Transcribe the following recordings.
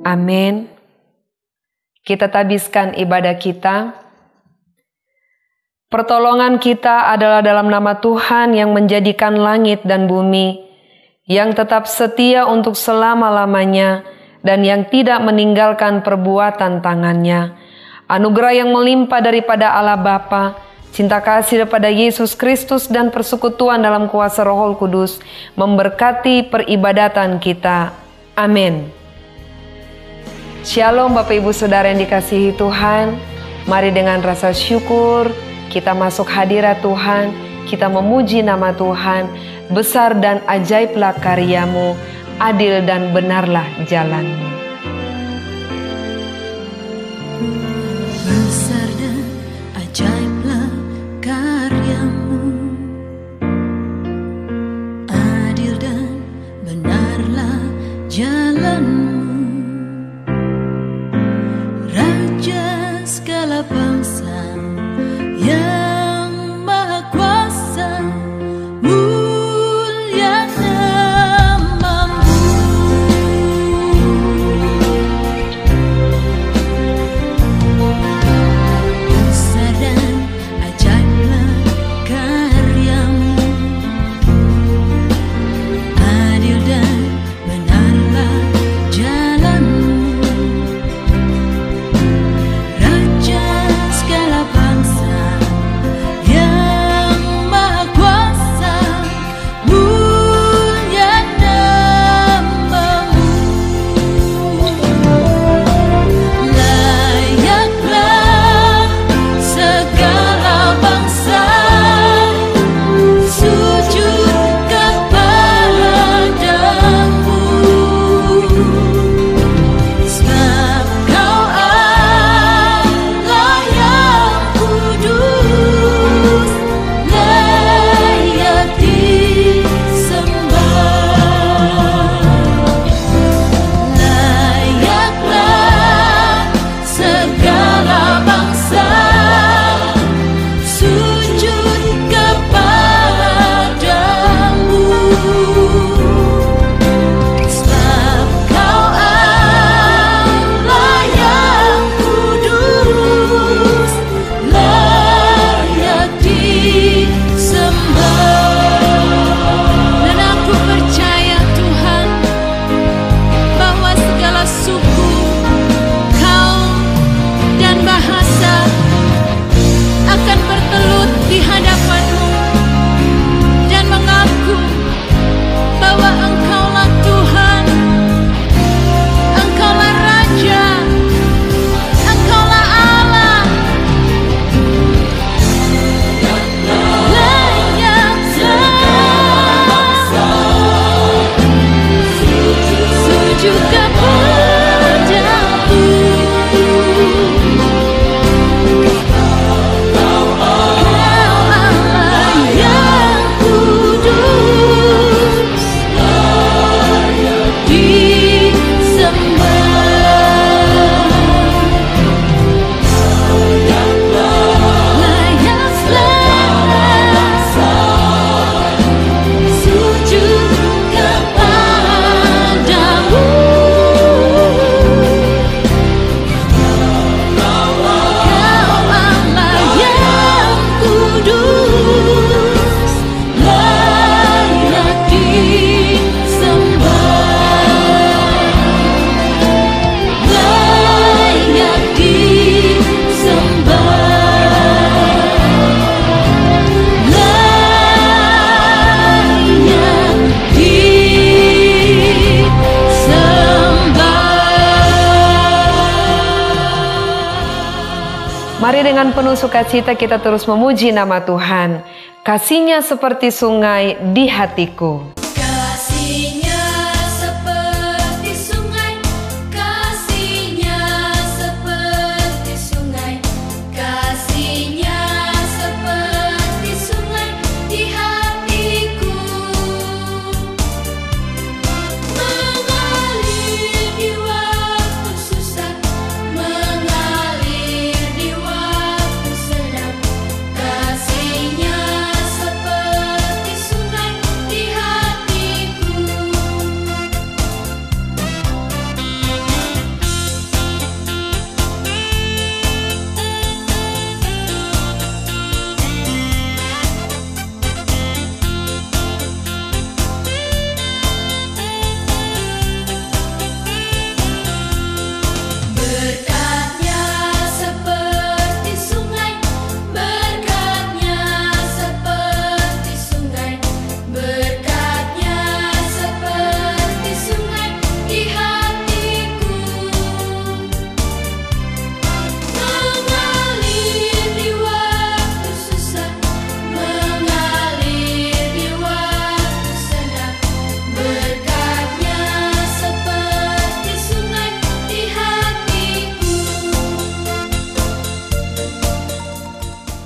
Amin. Kita tabiskan ibadah kita. Pertolongan kita adalah dalam nama Tuhan yang menjadikan langit dan bumi, yang tetap setia untuk selama-lamanya, dan yang tidak meninggalkan perbuatan tangannya. Anugerah yang melimpah daripada Allah Bapa, cinta kasih daripada Yesus Kristus, dan persekutuan dalam kuasa Roh Kudus memberkati peribadatan kita. Amin. Shalom Bapak Ibu Saudara yang dikasihi Tuhan. Mari dengan rasa syukur kita masuk hadirat Tuhan, kita memuji nama Tuhan. Besar dan ajaiblah karyamu, adil dan benarlah jalanmu. Besar dan ajaiblah karyamu, adil dan benarlah jalanmu. Raja segala bangsa yang maha kuasa, mulia namamu. Besar dan ajaiblah karyamu, adil dan benarlah jalanmu. Raja segala bangsa yang maha kuasa, mulia namamu. Layaklah segala bangsa sujud kepadamu, sebab Kau Allah yang kudus, layak disembah. Layaklah segala bangsa sujud kepadamu, sebab Kau Allah yang kudus, layak disembah. Dan aku percaya Tuhan, bahwa segala suku, kaum, dan bahasa akan bertelut di hadapan-Mu dan mengaku bahwa Engkaulah Tuhan, Engkaulah Raja, Engkaulah Allah. Layak sujud kepadamu, Kau Allah yang kudus, layak disembah. Layaklah sujud kepadamu, Kau Allah yang kudus, layak disembah. Layak disembah. Layak disembah. Mari dengan penuh sukacita kita terus memuji nama Tuhan. Kasih-Nya seperti sungai di hatiku. Kasih-Nya seperti sungai, kasih-Nya seperti sungai, kasih-Nya seperti sungai di hatiku. Mengalir di waktu susah, mengalir di waktu senang, kasih-Nya seperti sungai di hatiku.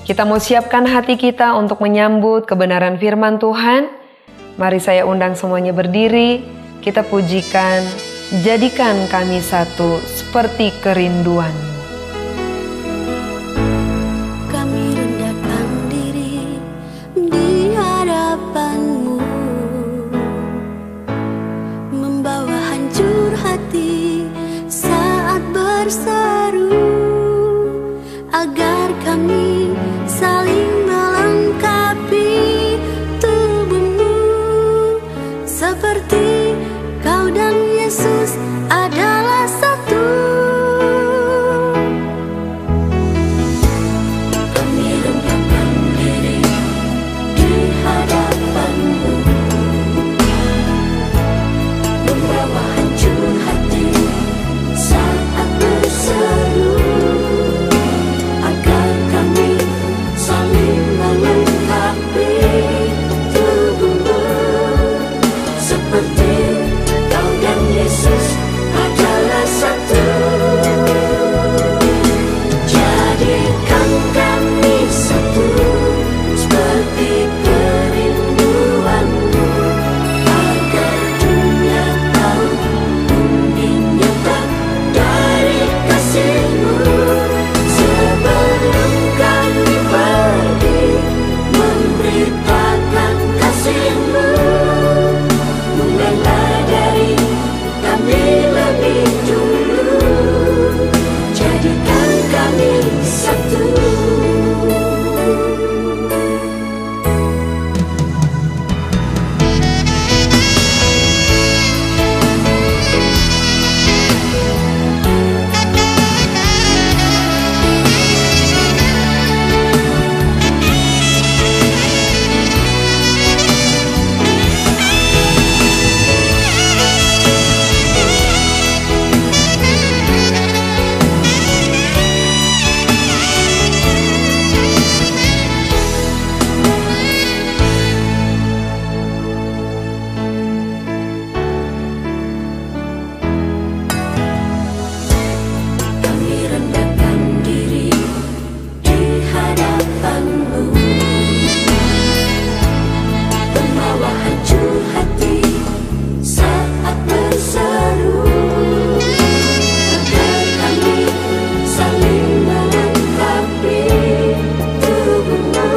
Kita mau siapkan hati kita untuk menyambut kebenaran firman Tuhan. Mari saya undang semuanya berdiri. Kita pujikan, jadikan kami satu seperti kerinduan-Mu. Kami rendahkan diri di hadapan-Mu, membawa hancur hati saat berseru, agar kami saling melengkapi tubuh-Mu, seperti Kau dan Yesus adalah satu. Kami rendahkan diri di hadapan-Mu, membawa hancur hati saat berseru, agar kami saling melengkapi tubuh-Mu, seperti Kau dan Yesus adalah satu. Jadikan kami satu seperti kerinduan-Mu, agar dunia tahu bumi nyata dari kasih-Mu. Sebelum kami pergi memberitakan kasih-Mu, mulailah dari kami lebih dulu, jadikan kami satu. Kami rendahkan diri di hadapan-Mu, membawa hancur hati saat berseru, agar kami saling melengkapi tubuh-Mu,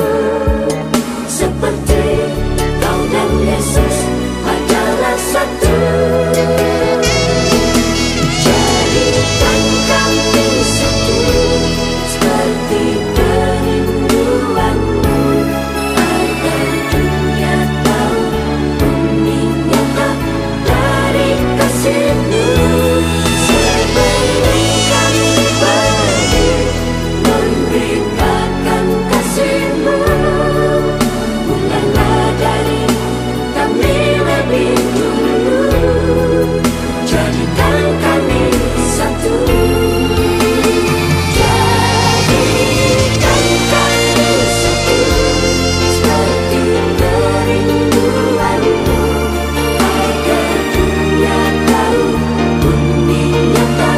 seperti Kau dan Yesus adalah satu. Jadikan kami satu seperti kerinduan-Mu, agar dunia tahu bumi nyata dari kasih-Mu. Sebelum kami pergi memberitakan kasih-Mu, mulailah dari kami lebih dulu, jadikan kami satu. Jadikan kami satu seperti kerinduan-Mu, agar dunia tahu bumi nyata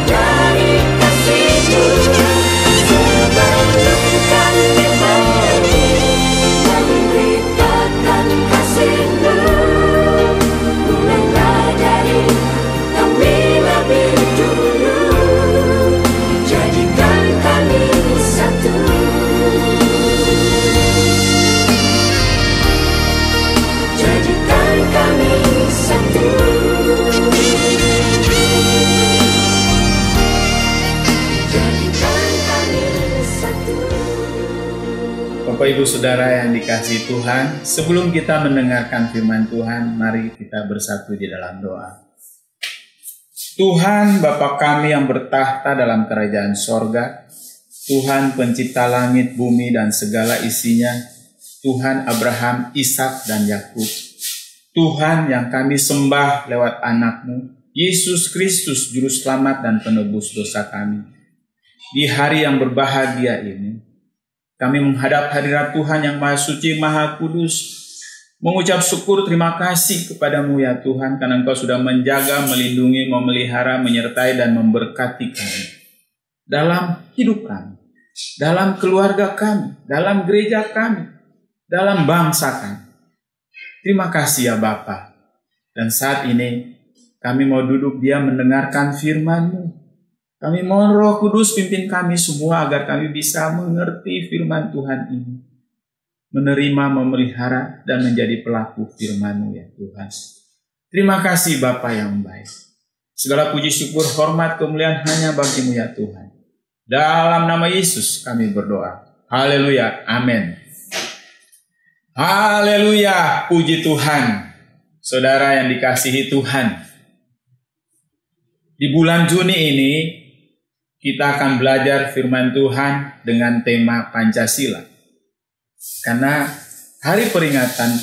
dari kasih-Mu. Sebelum kami pergi memberitakan kasih-Mu, mulailah dari kami lebih dulu, jadikan kami satu. Jadikan kami satu. Jadikan kami satu. Bapak Ibu Saudara yang dikasihi Tuhan, sebelum kita mendengarkan firman Tuhan, mari kita bersatu di dalam doa. Tuhan Bapa kami yang bertahta dalam kerajaan sorga, Tuhan pencipta langit, bumi, dan segala isinya, Tuhan Abraham, Ishak, dan Yakub, Tuhan yang kami sembah lewat anak-Mu, Yesus Kristus, Juru Selamat dan Penebus dosa kami. Di hari yang berbahagia ini, kami menghadap hadirat Tuhan yang Maha Suci, Maha Kudus, mengucap syukur terima kasih kepadamu ya Tuhan, karena Engkau sudah menjaga, melindungi, memelihara, menyertai, dan memberkati kami dalam hidup kami. dalam keluarga kami, dalam gereja kami, dalam bangsa kami. Terima kasih ya Bapa. Dan saat ini kami mau duduk diam mendengarkan firman-Mu. Kami mohon Roh Kudus pimpin kami semua agar kami bisa mengerti firman Tuhan ini. Menerima, memelihara, dan menjadi pelaku firman-Mu ya Tuhan. Terima kasih Bapa yang baik. Segala puji syukur, hormat, kemuliaan hanya bagi-Mu ya Tuhan. Dalam nama Yesus kami berdoa. Haleluya, amin. Haleluya, puji Tuhan. Saudara yang dikasihi Tuhan. Di bulan Juni ini, kita akan belajar firman Tuhan dengan tema Pancasila. Karena hari peringatan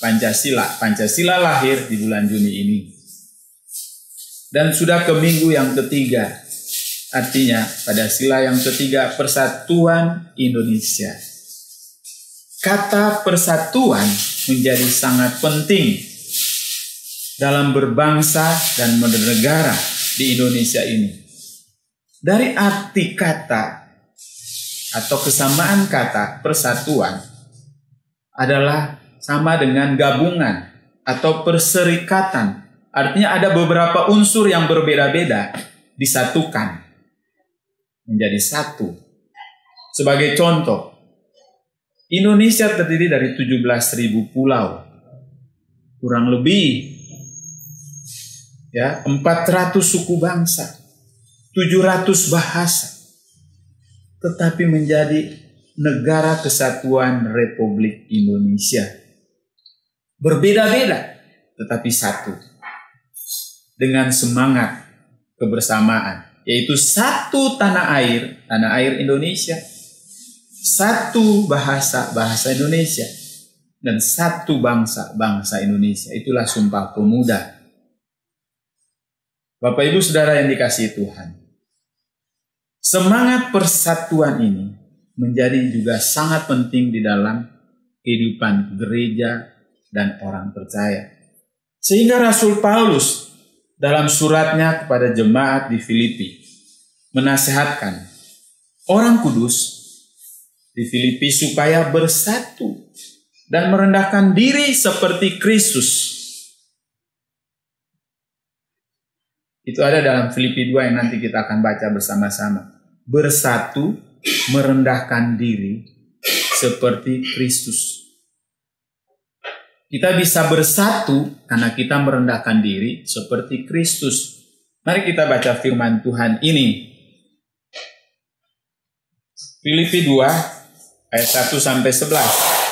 Pancasila lahir di bulan Juni ini. Dan sudah ke minggu yang ketiga. Artinya pada sila yang ketiga, Persatuan Indonesia. Kata persatuan menjadi sangat penting dalam berbangsa dan bernegara di Indonesia ini. Dari arti kata atau kesamaan kata persatuan adalah sama dengan gabungan atau perserikatan. Artinya ada beberapa unsur yang berbeda-beda disatukan menjadi satu. Sebagai contoh, Indonesia terdiri dari 17.000 pulau. Kurang lebih 400 suku bangsa. 700 bahasa, tetapi menjadi negara kesatuan Republik Indonesia. Berbeda-beda, tetapi satu. Dengan semangat kebersamaan, yaitu satu tanah air Indonesia. Satu bahasa Indonesia. Dan satu bangsa Indonesia. Itulah Sumpah Pemuda. Bapak Ibu Saudara yang dikasihi Tuhan. Semangat persatuan ini menjadi juga sangat penting di dalam kehidupan gereja dan orang percaya. Sehingga Rasul Paulus dalam suratnya kepada jemaat di Filipi menasihatkan orang kudus di Filipi supaya bersatu dan merendahkan diri seperti Kristus. Itu ada dalam Filipi 2 yang nanti kita akan baca bersama-sama. Bersatu, merendahkan diri seperti Kristus. Kita bisa bersatu karena kita merendahkan diri seperti Kristus. Mari kita baca firman Tuhan ini. Filipi 2 ayat 1 sampai 11.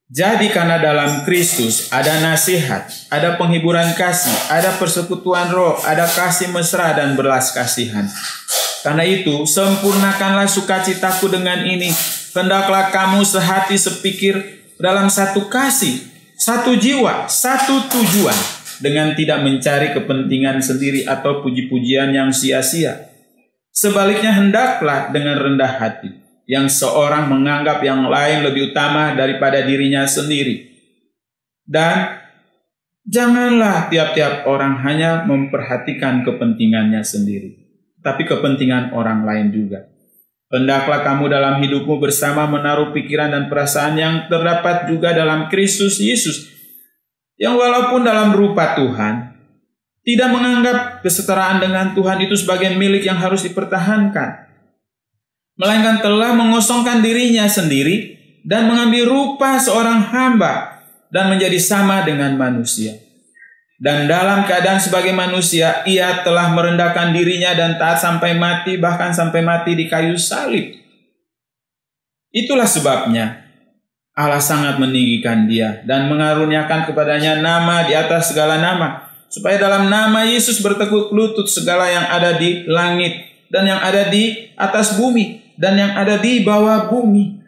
Jadi karena dalam Kristus ada nasihat, ada penghiburan kasih, ada persekutuan roh, ada kasih mesra dan belas kasihan. Karena itu, sempurnakanlah sukacitaku dengan ini. Hendaklah kamu sehati sepikir dalam satu kasih, satu jiwa, satu tujuan, dengan tidak mencari kepentingan sendiri atau puji-pujian yang sia-sia. Sebaliknya hendaklah dengan rendah hati, yang seorang menganggap yang lain lebih utama daripada dirinya sendiri. Dan janganlah tiap-tiap orang hanya memperhatikan kepentingannya sendiri, tapi kepentingan orang lain juga. Hendaklah kamu dalam hidupmu bersama menaruh pikiran dan perasaan yang terdapat juga dalam Kristus Yesus, yang walaupun dalam rupa Tuhan, tidak menganggap kesetaraan dengan Tuhan itu sebagai milik yang harus dipertahankan, melainkan telah mengosongkan dirinya sendiri dan mengambil rupa seorang hamba dan menjadi sama dengan manusia. Dan dalam keadaan sebagai manusia, ia telah merendahkan dirinya dan taat sampai mati, bahkan sampai mati di kayu salib. Itulah sebabnya Allah sangat meninggikan dia dan mengaruniakan kepadanya nama di atas segala nama, supaya dalam nama Yesus bertekuk lutut segala yang ada di langit dan yang ada di atas bumi dan yang ada di bawah bumi,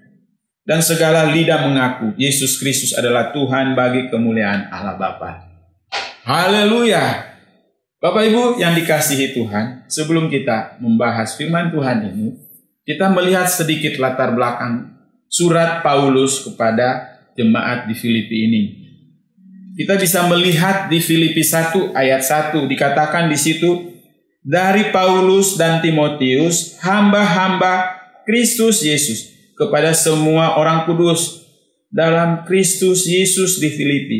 dan segala lidah mengaku Yesus Kristus adalah Tuhan bagi kemuliaan Allah Bapa. Haleluya. Bapak Ibu yang dikasihi Tuhan, sebelum kita membahas firman Tuhan ini, kita melihat sedikit latar belakang surat Paulus kepada jemaat di Filipi ini. Kita bisa melihat di Filipi 1 ayat 1 dikatakan di situ, dari Paulus dan Timotius, hamba-hamba Kristus Yesus, kepada semua orang kudus dalam Kristus Yesus di Filipi,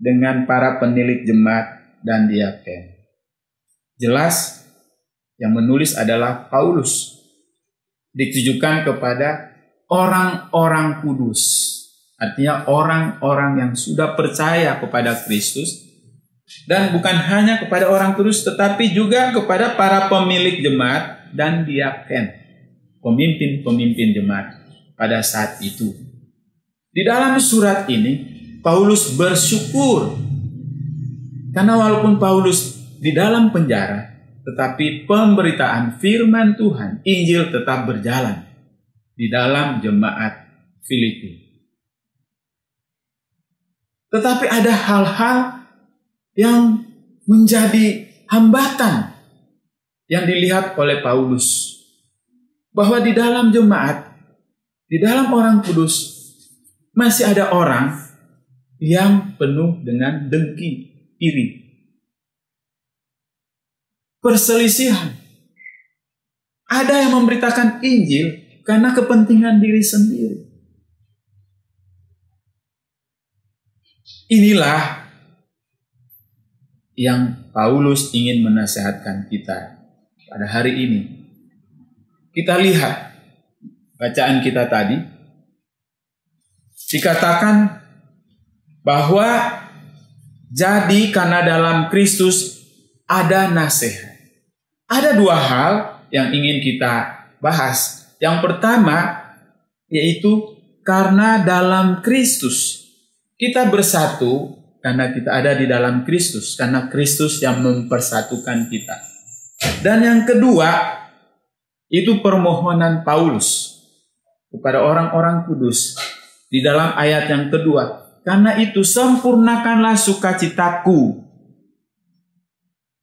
dengan para penilik jemaat dan diaken. Jelas, yang menulis adalah Paulus. Ditujukan kepada orang-orang kudus. Artinya orang-orang yang sudah percaya kepada Kristus. Dan bukan hanya kepada orang kudus, tetapi juga kepada para pemilik jemaat dan diaken. Pemimpin-pemimpin jemaat pada saat itu. Di dalam surat ini, Paulus bersyukur. Karena walaupun Paulus di dalam penjara, tetapi pemberitaan firman Tuhan, Injil tetap berjalan di dalam jemaat Filipi. Tetapi ada hal-hal yang menjadi hambatan yang dilihat oleh Paulus. Bahwa di dalam jemaat, di dalam orang kudus, masih ada orang yang penuh dengan dengki, iri. Perselisihan. Ada yang memberitakan Injil karena kepentingan diri sendiri. Inilah yang Paulus ingin menasihatkan kita pada hari ini. Kita lihat bacaan kita tadi. Dikatakan bahwa jadi karena dalam Kristus ada nasihat. Ada dua hal yang ingin kita bahas. Yang pertama yaitu karena dalam Kristus kita bersatu, karena kita ada di dalam Kristus, karena Kristus yang mempersatukan kita. Dan yang kedua itu permohonan Paulus kepada orang-orang kudus di dalam ayat yang kedua. Karena itu sempurnakanlah sukacitaku.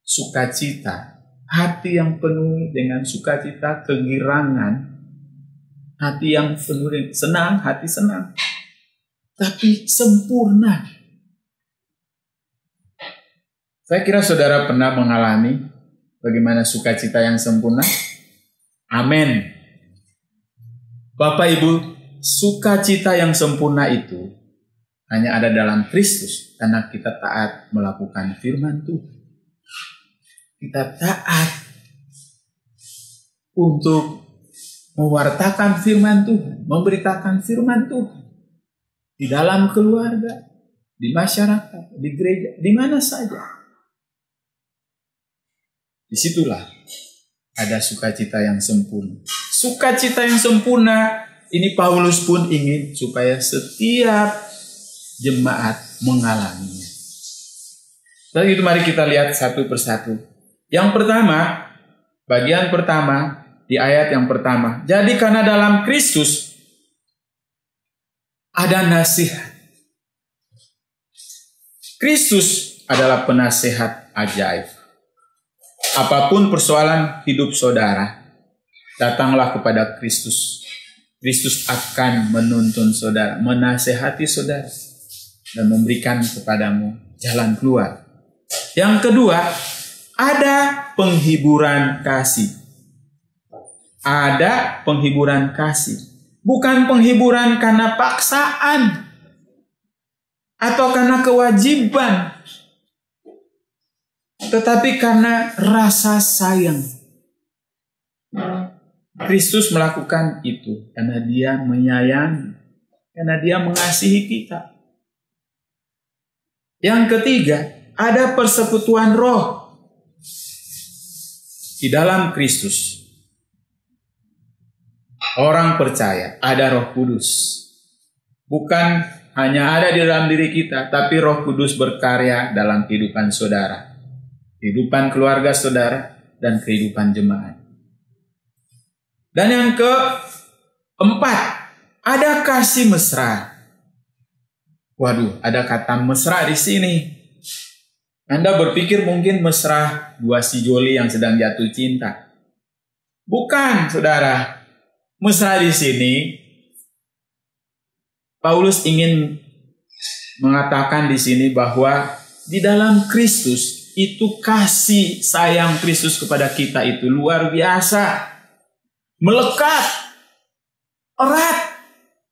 Sukacita, hati yang penuh dengan sukacita, kegirangan, hati yang penuh dengan senang, hati senang, tapi sempurna. Saya kira saudara pernah mengalami bagaimana sukacita yang sempurna. Amin. Bapak Ibu, sukacita yang sempurna itu hanya ada dalam Kristus karena kita taat melakukan firman Tuhan. Kita taat untuk mewartakan firman Tuhan, memberitakan firman Tuhan di dalam keluarga, di masyarakat, di gereja, di mana saja. Disitulah ada sukacita yang sempurna. Sukacita yang sempurna ini Paulus pun ingin supaya setiap jemaat mengalaminya. Dan itu mari kita lihat satu persatu. Yang pertama, bagian pertama di ayat yang pertama. Jadi karena dalam Kristus ada nasihat. Kristus adalah penasihat ajaib. Apapun persoalan hidup saudara, datanglah kepada Kristus. Kristus akan menuntun saudara, menasihati saudara, dan memberikan kepadamu jalan keluar. Yang kedua, ada penghiburan kasih. Ada penghiburan kasih. Bukan penghiburan karena paksaan atau karena kewajiban, tetapi karena rasa sayang. Kristus melakukan itu karena Dia menyayangi, karena Dia mengasihi kita. Yang ketiga, ada persekutuan roh di dalam Kristus. Orang percaya ada Roh Kudus. Bukan hanya ada di dalam diri kita, tapi Roh Kudus berkarya dalam kehidupan saudara, kehidupan keluarga saudara, dan kehidupan jemaat. Dan yang keempat, ada kasih mesra. Waduh, ada kata mesra di sini. Anda berpikir mungkin mesra dua si joli yang sedang jatuh cinta. Bukan, saudara. Mesra di sini, Paulus ingin mengatakan di sini bahwa di dalam Kristus itu kasih sayang Kristus kepada kita itu luar biasa. Melekat, erat,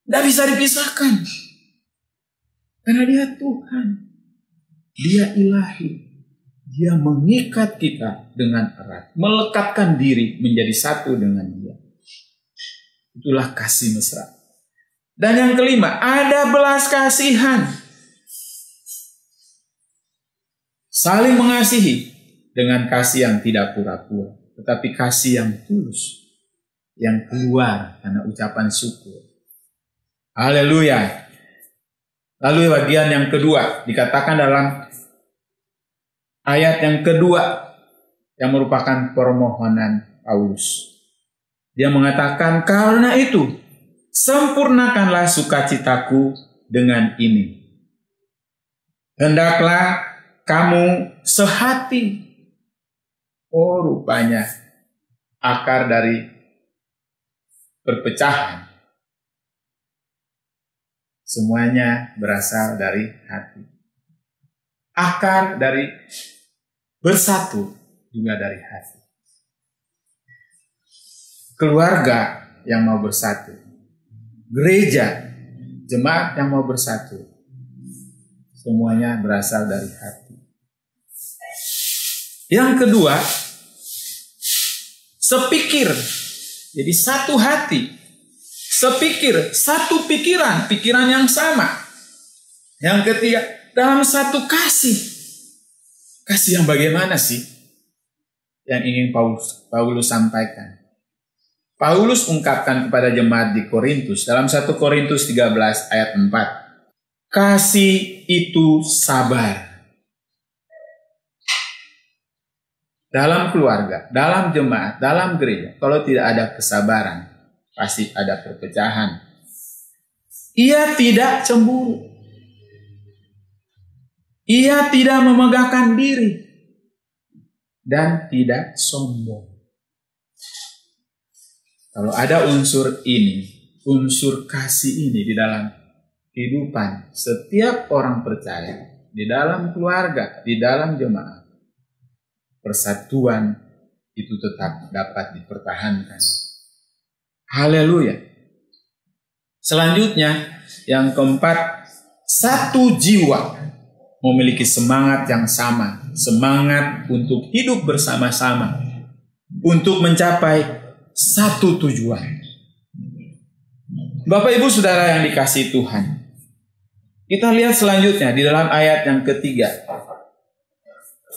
tidak bisa dipisahkan. Karena Dia Tuhan, Dia ilahi, Dia mengikat kita dengan erat, melekatkan diri menjadi satu dengan Dia. Itulah kasih mesra. Dan yang kelima, ada belas kasihan. Saling mengasihi dengan kasih yang tidak pura-pura, tetapi kasih yang tulus, yang keluar karena ucapan syukur. Haleluya. Lalu bagian yang kedua dikatakan dalam ayat yang kedua yang merupakan permohonan Paulus. Dia mengatakan, karena itu sempurnakanlah sukacitaku dengan ini. Hendaklah kamu sehati. Oh, rupanya akar dari perpecahan semuanya berasal dari hati. Akar dari bersatu juga dari hati. Keluarga yang mau bersatu, gereja, jemaat yang mau bersatu, semuanya berasal dari hati. Yang kedua, sepikir. Jadi satu hati, sepikir, satu pikiran, pikiran yang sama. Yang ketiga, dalam satu kasih. Kasih yang bagaimana sih? Yang ingin Paulus sampaikan. Paulus ungkapkan kepada jemaat di Korintus dalam 1 Korintus 13 ayat 4. Kasih itu sabar. Dalam keluarga, dalam jemaat, dalam gereja, kalau tidak ada kesabaran, pasti ada perpecahan. Ia tidak cemburu. Ia tidak memegahkan diri. Dan tidak sombong. Kalau ada unsur ini, unsur kasih ini di dalam kehidupan setiap orang percaya, di dalam keluarga, di dalam jemaat, persatuan itu tetap dapat dipertahankan. Haleluya. Selanjutnya, yang keempat, satu jiwa memiliki semangat yang sama, semangat untuk hidup bersama-sama, untuk mencapai satu tujuan. Bapak Ibu Saudara yang dikasihi Tuhan, kita lihat selanjutnya di dalam ayat yang ketiga.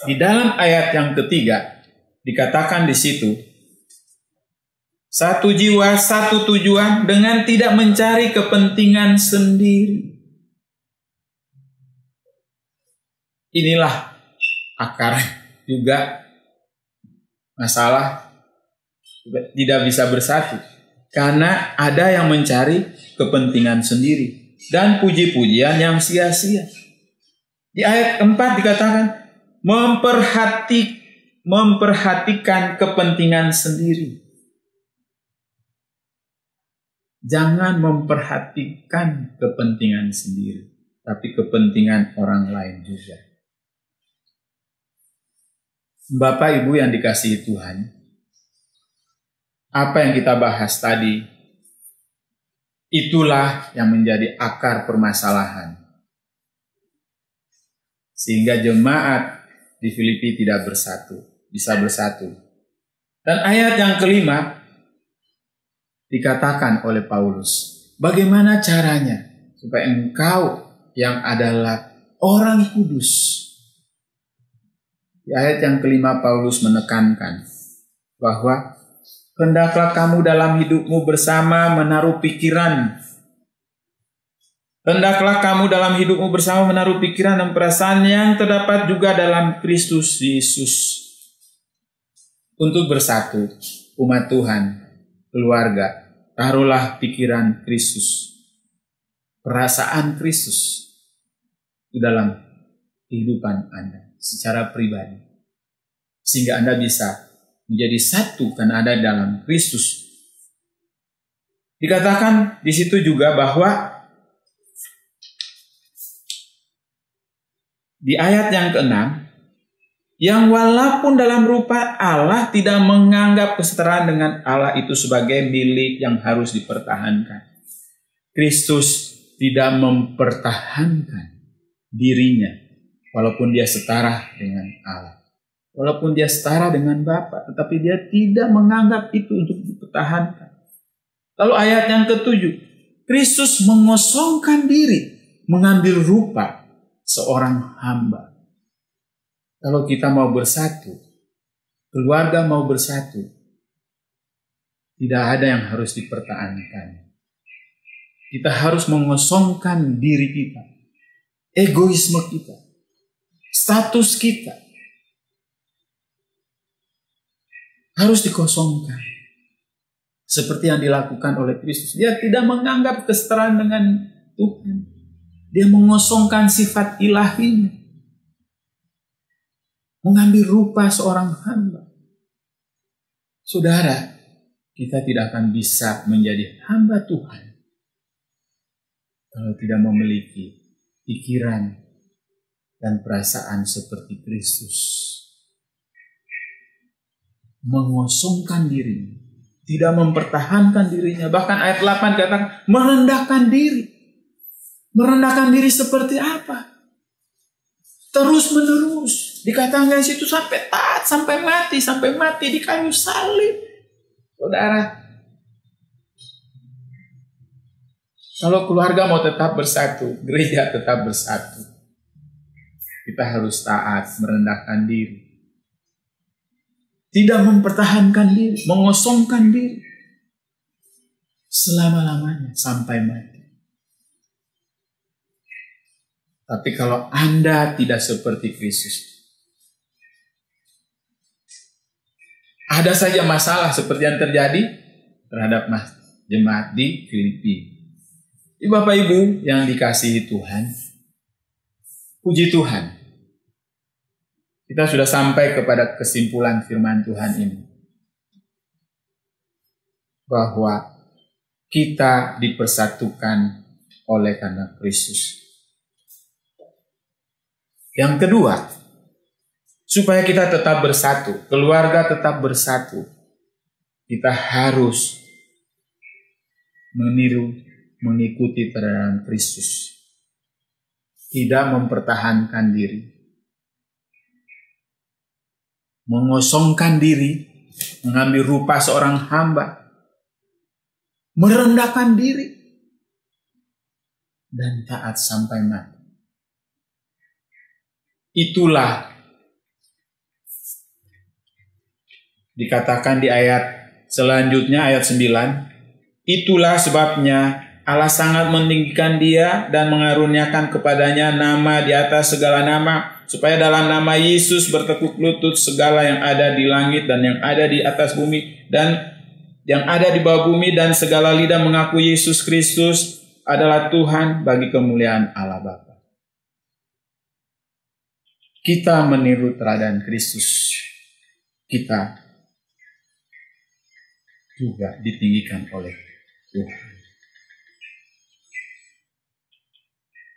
Di dalam ayat yang ketiga dikatakan di situ, satu jiwa, satu tujuan dengan tidak mencari kepentingan sendiri. Inilah akar juga masalah tidak bisa bersatu. Karena ada yang mencari kepentingan sendiri dan puji-pujian yang sia-sia. Di ayat 4 dikatakan, memperhatikan kepentingan sendiri. Jangan memperhatikan kepentingan sendiri, tapi kepentingan orang lain juga. Bapak Ibu yang dikasihi Tuhan, apa yang kita bahas tadi, itulah yang menjadi akar permasalahan. Sehingga jemaat di Filipi tidak bisa bersatu. Dan ayat yang kelima dikatakan oleh Paulus, bagaimana caranya supaya engkau yang adalah orang kudus. Di ayat yang kelima Paulus menekankan bahwa hendaklah kamu dalam hidupmu bersama menaruh pikiran. Hendaklah kamu dalam hidupmu bersama menaruh pikiran dan perasaan yang terdapat juga dalam Kristus Yesus. Untuk bersatu, umat Tuhan, keluarga, taruhlah pikiran Kristus, perasaan Kristus di dalam kehidupan Anda secara pribadi. Sehingga Anda bisa menjadi satu karena ada dalam Kristus. Dikatakan di situ juga bahwa di ayat yang ke-6, yang walaupun dalam rupa Allah tidak menganggap kesetaraan dengan Allah itu sebagai milik yang harus dipertahankan. Kristus tidak mempertahankan dirinya walaupun dia setara dengan Allah. Walaupun dia setara dengan Bapa, tetapi dia tidak menganggap itu untuk dipertahankan. Lalu ayat yang ke-7, Kristus mengosongkan diri, mengambil rupa seorang hamba. Kalau kita mau bersatu, keluarga mau bersatu, tidak ada yang harus dipertahankan. Kita harus mengosongkan diri kita, egoisme kita, status kita, harus dikosongkan. Seperti yang dilakukan oleh Kristus. Dia tidak menganggap kesetaraan dengan Tuhan. Dia mengosongkan sifat ilahinya. Mengambil rupa seorang hamba. Saudara, kita tidak akan bisa menjadi hamba Tuhan kalau tidak memiliki pikiran dan perasaan seperti Kristus. Mengosongkan diri, tidak mempertahankan dirinya. Bahkan ayat 8 katakan merendahkan diri. Merendahkan diri seperti apa? Terus menerus. Dikatakan di situ sampai taat, sampai mati di kayu salib. Saudara, kalau keluarga mau tetap bersatu, gereja tetap bersatu, kita harus taat, merendahkan diri. Tidak mempertahankan diri, mengosongkan diri selama-lamanya sampai mati. Tapi kalau Anda tidak seperti Kristus, ada saja masalah seperti yang terjadi terhadap jemaat di Filipi. Bapak Ibu yang dikasihi Tuhan, puji Tuhan. Kita sudah sampai kepada kesimpulan firman Tuhan ini. Bahwa kita dipersatukan oleh karena Kristus. Yang kedua, supaya kita tetap bersatu, keluarga tetap bersatu, kita harus mengikuti teladan Kristus. Tidak mempertahankan diri. Mengosongkan diri, mengambil rupa seorang hamba, merendahkan diri, dan taat sampai mati. Itulah dikatakan di ayat selanjutnya, ayat 9, itulah sebabnya Allah sangat meninggikan dia dan mengaruniakan kepadanya nama di atas segala nama, supaya dalam nama Yesus bertekuk lutut segala yang ada di langit dan yang ada di atas bumi dan yang ada di bawah bumi, dan segala lidah mengaku Yesus Kristus adalah Tuhan bagi kemuliaan Allah Bapa. Kita meniru teladan Kristus. Kita juga ditinggikan oleh Tuhan.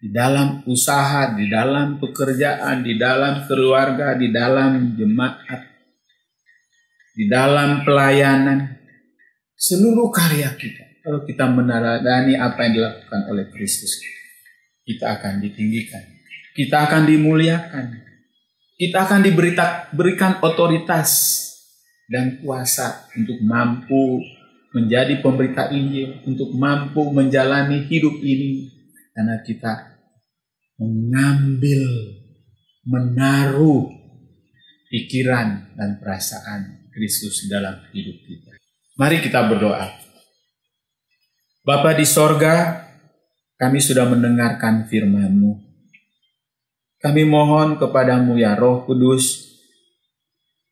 Di dalam usaha, di dalam pekerjaan, di dalam keluarga, di dalam jemaat, di dalam pelayanan, seluruh karya kita, kalau kita meneladani apa yang dilakukan oleh Kristus, kita akan ditinggikan, kita akan dimuliakan, kita akan diberikan otoritas dan kuasa untuk mampu menjadi pemberita Injil, untuk mampu menjalani hidup ini, karena kita mengambil, menaruh pikiran dan perasaan Kristus dalam hidup kita. Mari kita berdoa. Bapa di sorga, kami sudah mendengarkan firman-Mu. Kami mohon kepadamu ya Roh Kudus,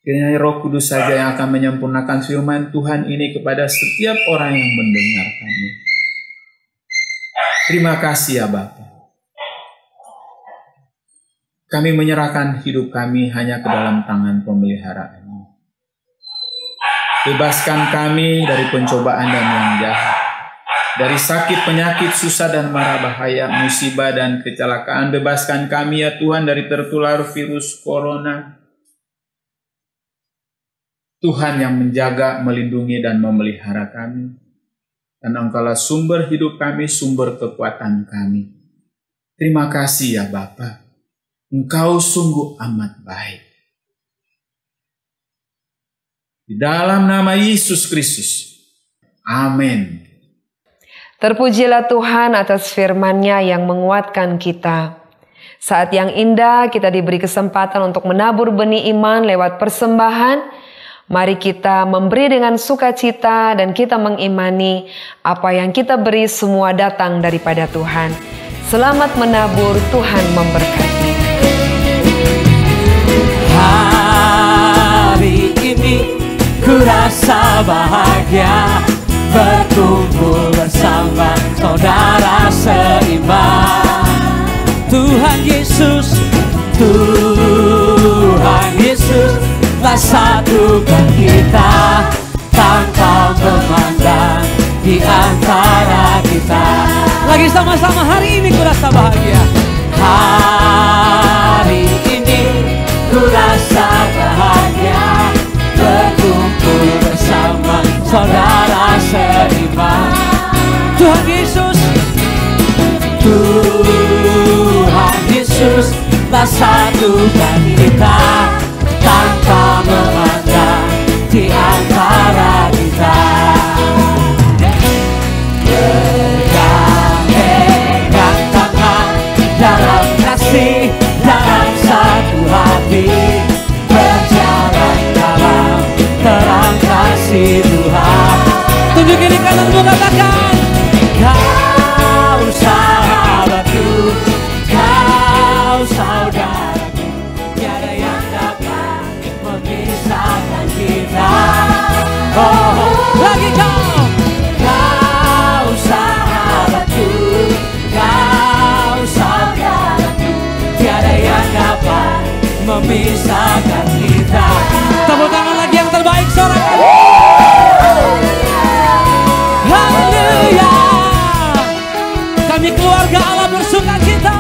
kiranya Roh Kudus saja yang akan menyempurnakan firman Tuhan ini kepada setiap orang yang mendengarkannya. Terima kasih ya Bapa. Kami menyerahkan hidup kami hanya ke dalam tangan pemeliharaan-Mu. Bebaskan kami dari pencobaan dan yang jahat, dari sakit, penyakit, susah dan mara bahaya, musibah dan kecelakaan. Bebaskan kami ya Tuhan dari tertular virus corona. Tuhan yang menjaga, melindungi, dan memelihara kami. Dan Engkaulah sumber hidup kami, sumber kekuatan kami. Terima kasih ya Bapa. Engkau sungguh amat baik. Di dalam nama Yesus Kristus. Amin. Terpujilah Tuhan atas firman-Nya yang menguatkan kita. Saat yang indah kita diberi kesempatan untuk menabur benih iman lewat persembahan. Mari kita memberi dengan sukacita dan kita mengimani apa yang kita beri semua datang daripada Tuhan. Selamat menabur, Tuhan memberkati. Hari ini ku rasa bahagia berkumpul bersama saudara seiman. Tuhan Yesus telah satukan kita tanpa memandang di antara kita. Lagi sama-sama, hari ini ku rasa bahagia. Hari ini ku rasa bahagia berkumpul bersama saudara seiman. Tuhan Yesus telah satukan kita tanpa memandang di antara kita. Bergandengan tangan dalam kasih, dalam satu hati, berjalan dalam terang kasih Tuhan. Tunjuk kiri kananmu, katakan, kau sahabatku, kau saudaraku, tiada yang dapat memisahkan kita. Oh, lagi kau sahabatku, kau saudaraku, tiada yang dapat memisahkan kita. Tepuk tangan lagi yang terbaik, sorakan. Haleluya. Kami keluarga Allah bersuka cita.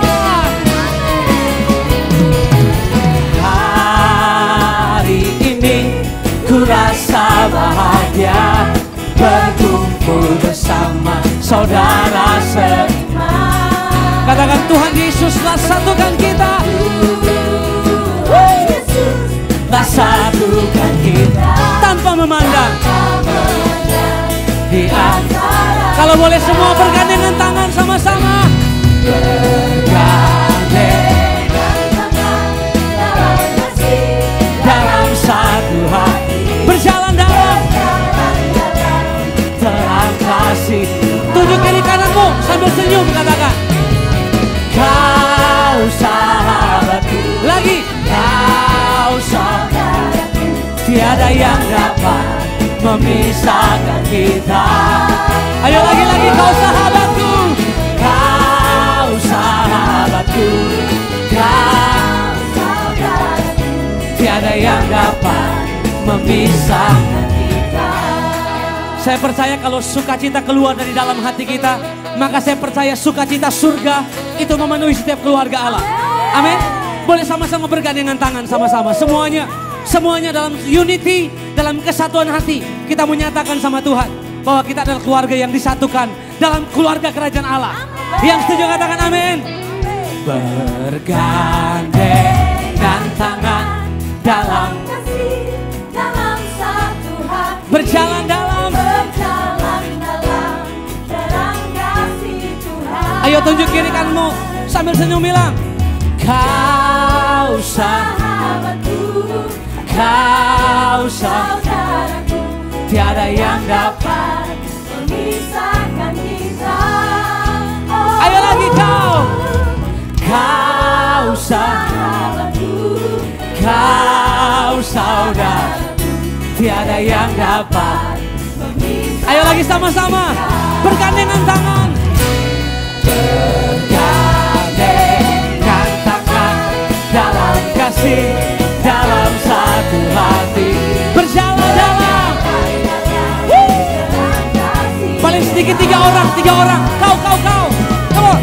Hari ini ku rasa bahagia berkumpul bersama saudara seiman. Katakan, Tuhan Yesus telah satukan kita. Telah satukan kita tanpa memandang di antara. Kalau boleh semua bergandengan tangan sama-sama. Bergandengan tangan dalam kasih, dalam satu hati, berjalan dalam terang kasih. Tunjuk kiri kananmu sambil senyum, katakan, kau sahabatku. Lagi, kau saudaraku, tiada yang dapat memisahkan kita. Ayo lagi-lagi, kau sahabatku, kau sahabatku, kau saudaraku, tiada yang dapat memisahkan kita. Saya percaya kalau sukacita keluar dari dalam hati kita, maka saya percaya sukacita surga itu memenuhi setiap keluarga Allah. Amin. Boleh sama-sama bergandengan tangan sama-sama, semuanya dalam unity, dalam kesatuan hati. Kita menyatakan sama Tuhan bahwa kita adalah keluarga yang disatukan dalam keluarga kerajaan Allah. Yang setuju katakan amin. Bergandengan tangan dalam kasih, dalam satu hati, berjalan dalam terang kasih Tuhan. Ayo tunjuk kiri kananmu sambil senyum, bilang, kau sahabatku, kau saudaraku, tiada yang dapat memisahkan kita. Oh, ayo lagi, kau sahabatku, kau saudaraku, tiada yang dapat memisahkan. Ayo lagi sama-sama bergandengan tangan. Bergandengan tangan dalam kasih, dalam satu hati, berjalan dalam. Paling sedikit tiga orang. Kau. Come on.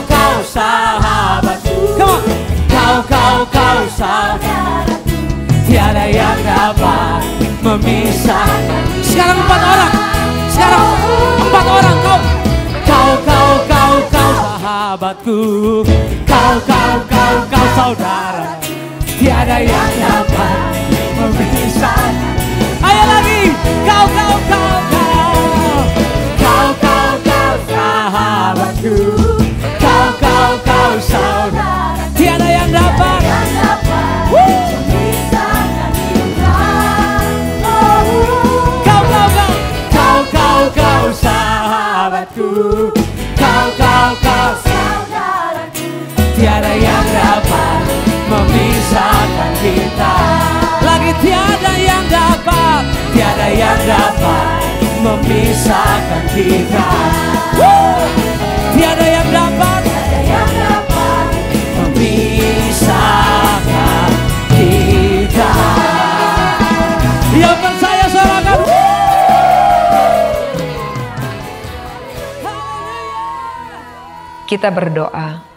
Kau sahabatku. Come on. Kau saudaraku, tiada yang dapat memisahkan. Sekarang 4 orang. Sekarang 4 orang. Kau sahabatku. Kau saudara. Tiada yang dapat memisahkan. Ayo lagi. Kau sahabatku. Kau saudara. Tiada yang dapat memisahkan kita. Kau sahabatku. Kau Saudaraku, tiada yang dapat memisahkan kita. Lagi tiada yang dapat memisahkan kita. Tiada yang dapat memisahkan kita. Yang percaya sorakan. Kita berdoa.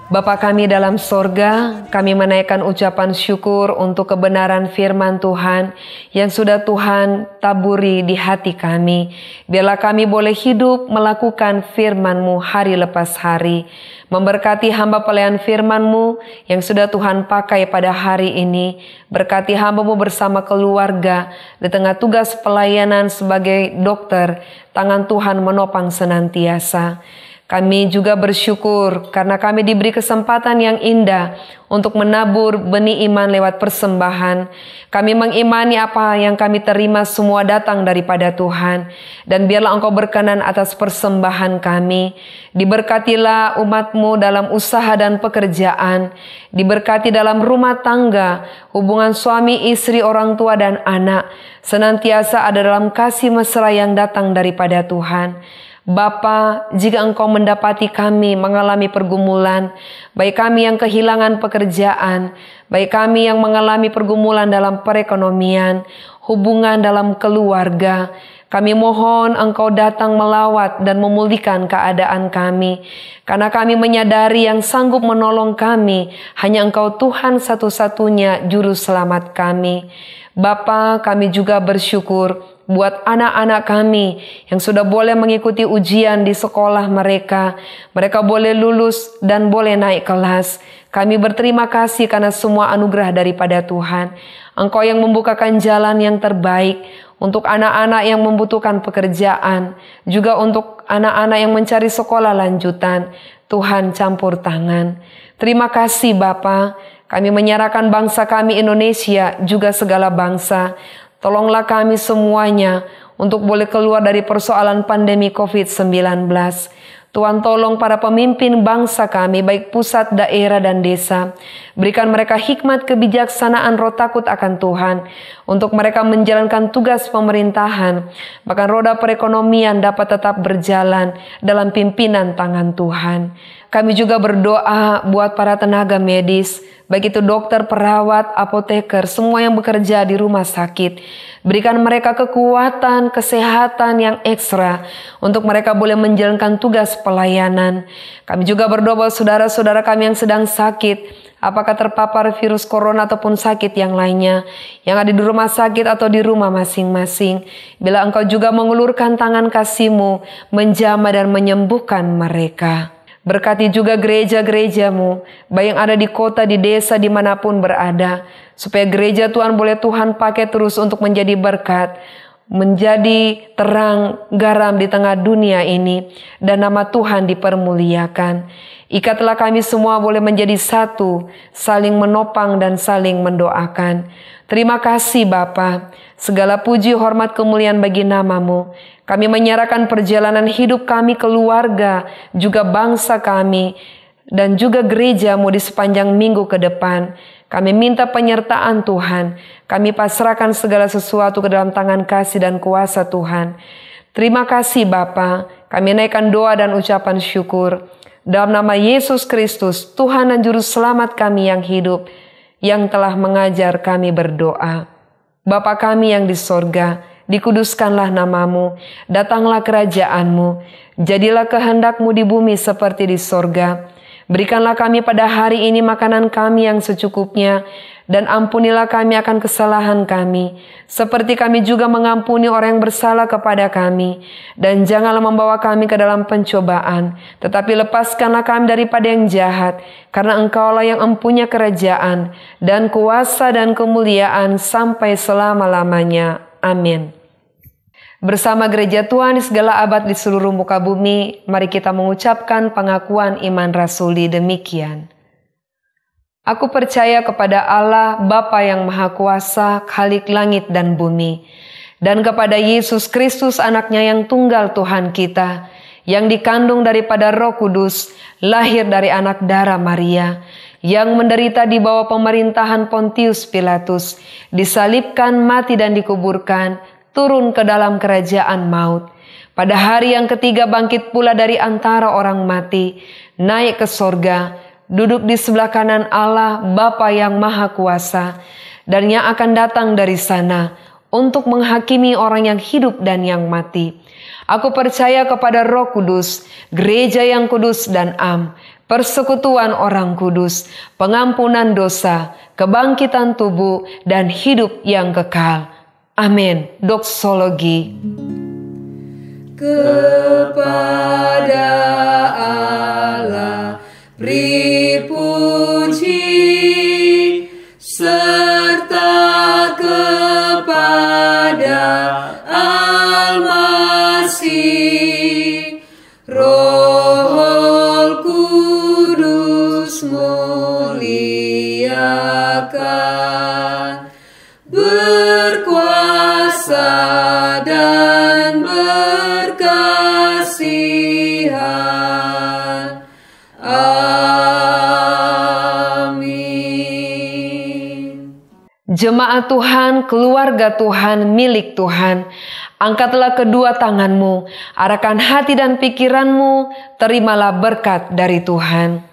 Bapa kami dalam sorga, kami menaikkan ucapan syukur untuk kebenaran firman Tuhan yang sudah Tuhan taburi di hati kami. Biarlah kami boleh hidup melakukan firman-Mu hari lepas hari. Memberkati hamba pelayan firman-Mu yang sudah Tuhan pakai pada hari ini. Berkati hamba-Mu bersama keluarga di tengah tugas pelayanan sebagai dokter. Tangan Tuhan menopang senantiasa. Kami juga bersyukur karena kami diberi kesempatan yang indah untuk menabur benih iman lewat persembahan. Kami mengimani apa yang kami terima semua datang daripada Tuhan. Dan biarlah Engkau berkenan atas persembahan kami. Diberkatilah umat-Mu dalam usaha dan pekerjaan. Diberkati dalam rumah tangga, hubungan suami, istri, orang tua, dan anak. Senantiasa ada dalam kasih mesra yang datang daripada Tuhan. Bapa, jika Engkau mendapati kami mengalami pergumulan, baik kami yang kehilangan pekerjaan, baik kami yang mengalami pergumulan dalam perekonomian, hubungan dalam keluarga, kami mohon Engkau datang melawat dan memulihkan keadaan kami. Karena kami menyadari yang sanggup menolong kami, hanya Engkau Tuhan satu-satunya juru selamat kami. Bapa, kami juga bersyukur buat anak-anak kami yang sudah boleh mengikuti ujian di sekolah mereka. Mereka boleh lulus dan boleh naik kelas. Kami berterima kasih karena semua anugerah daripada Tuhan. Engkau yang membukakan jalan yang terbaik untuk anak-anak yang membutuhkan pekerjaan, juga untuk anak-anak yang mencari sekolah lanjutan. Tuhan campur tangan. Terima kasih Bapa. Kami menyerahkan bangsa kami Indonesia, juga segala bangsa. Tolonglah kami semuanya untuk boleh keluar dari persoalan pandemi COVID-19. Tuhan tolong para pemimpin bangsa kami, baik pusat, daerah, dan desa. Berikan mereka hikmat, kebijaksanaan, roh takut akan Tuhan. Untuk mereka menjalankan tugas pemerintahan. Bahkan roda perekonomian dapat tetap berjalan dalam pimpinan tangan Tuhan. Kami juga berdoa buat para tenaga medis, baik itu dokter, perawat, apoteker, semua yang bekerja di rumah sakit. Berikan mereka kekuatan, kesehatan yang ekstra untuk mereka boleh menjalankan tugas pelayanan. Kami juga berdoa buat saudara-saudara kami yang sedang sakit, apakah terpapar virus corona ataupun sakit yang lainnya, yang ada di rumah sakit atau di rumah masing-masing. Bila Engkau juga mengulurkan tangan kasih-Mu, menjamah dan menyembuhkan mereka. Berkati juga gereja-gereja-Mu, baik yang ada di kota, di desa, dimanapun berada. Supaya gereja Tuhan boleh Tuhan pakai terus untuk menjadi berkat. Menjadi terang, garam di tengah dunia ini. Dan nama Tuhan dipermuliakan. Ikatlah kami semua boleh menjadi satu, saling menopang dan saling mendoakan. Terima kasih Bapa. Segala puji, hormat, kemuliaan bagi nama-Mu. Kami menyerahkan perjalanan hidup kami, keluarga, juga bangsa kami, dan juga gereja-Mu di sepanjang minggu ke depan. Kami minta penyertaan Tuhan. Kami pasrahkan segala sesuatu ke dalam tangan kasih dan kuasa Tuhan. Terima kasih Bapa. Kami naikkan doa dan ucapan syukur. Dalam nama Yesus Kristus, Tuhan dan Juru Selamat kami yang hidup, yang telah mengajar kami berdoa. Bapa kami yang di sorga, dikuduskanlah nama-Mu, datanglah kerajaan-Mu, jadilah kehendak-Mu di bumi seperti di sorga. Berikanlah kami pada hari ini makanan kami yang secukupnya, dan ampunilah kami akan kesalahan kami, seperti kami juga mengampuni orang yang bersalah kepada kami. Dan janganlah membawa kami ke dalam pencobaan, tetapi lepaskanlah kami daripada yang jahat, karena Engkaulah yang empunya kerajaan, dan kuasa dan kemuliaan sampai selama-lamanya. Amin. Bersama gereja Tuhan di segala abad di seluruh muka bumi, mari kita mengucapkan pengakuan iman rasuli demikian. Aku percaya kepada Allah, Bapa yang Maha Kuasa, Khalik langit dan bumi, dan kepada Yesus Kristus anaknya yang tunggal Tuhan kita, yang dikandung daripada Roh Kudus, lahir dari anak darah Maria, yang menderita di bawah pemerintahan Pontius Pilatus, disalibkan, mati dan dikuburkan, turun ke dalam kerajaan maut. Pada hari yang ketiga bangkit pula dari antara orang mati, naik ke sorga, duduk di sebelah kanan Allah Bapa yang Maha Kuasa, dan yang akan datang dari sana untuk menghakimi orang yang hidup dan yang mati. Aku percaya kepada Roh Kudus, gereja yang kudus dan am, persekutuan orang kudus, pengampunan dosa, kebangkitan tubuh, dan hidup yang kekal. Amin. Doksologi. Kepada Allah pripuji, serta kepada Al-Masih, Roh Kudus muliakan, berkuasa dan berkasihan. Jemaat Tuhan, keluarga Tuhan, milik Tuhan, angkatlah kedua tanganmu, arahkan hati dan pikiranmu, terimalah berkat dari Tuhan.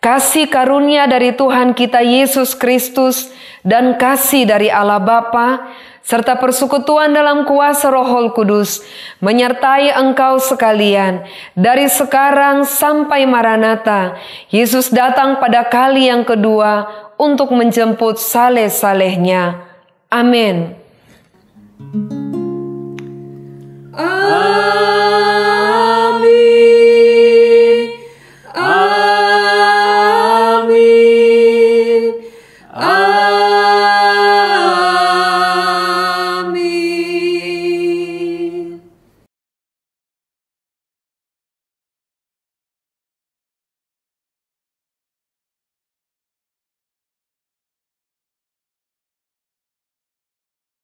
Kasih karunia dari Tuhan kita Yesus Kristus dan kasih dari Allah Bapa, serta persekutuan dalam kuasa Roh Kudus, menyertai engkau sekalian, dari sekarang sampai Maranatha, Yesus datang pada kali yang kedua, untuk menjemput saleh-salehnya. Amin.